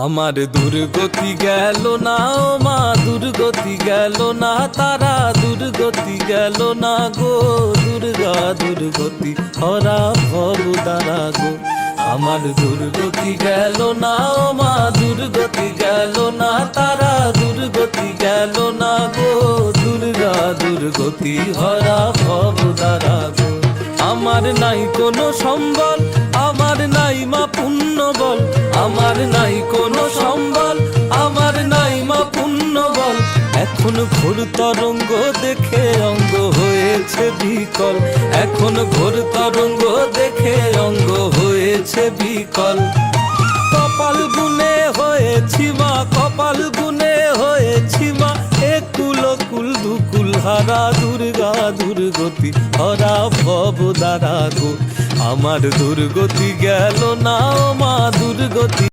আমার দুর্গতি গেল না ও মা, দুর্গতি গেল না, তারা দুর্গতি গেল না গো। দুর্গা দুর্গতি হরা ভব দ্বারা গো। আমার দুর্গতি গেল না ও মা, দুর্গতি গেল না, তারা দুর্গতি গেল না গো। দুর্গা দুর্গতি হরা ভব দ্বারা গো। আমার নাই কোনো সম্বল, আমার নাই মা পুণ্য বল, আমার নাই কোনো সম্বল, আমার নাই মা পুণ্য বল। এখন ঘোর তরঙ্গ দেখে অঙ্গ হয়েছে বিকল, এখন ঘোর তরঙ্গ দেখে অঙ্গ হয়েছে বিকল। কপাল গুনে হয়েছি মা, কপাল গুনে হয়েছি মা, একুল কুল দুকুল হারা। দুর্গা দুর্গতি হরা ভব দ্বারা গো। আমার দুর্গতি গেল না ও মা, দুর্গতি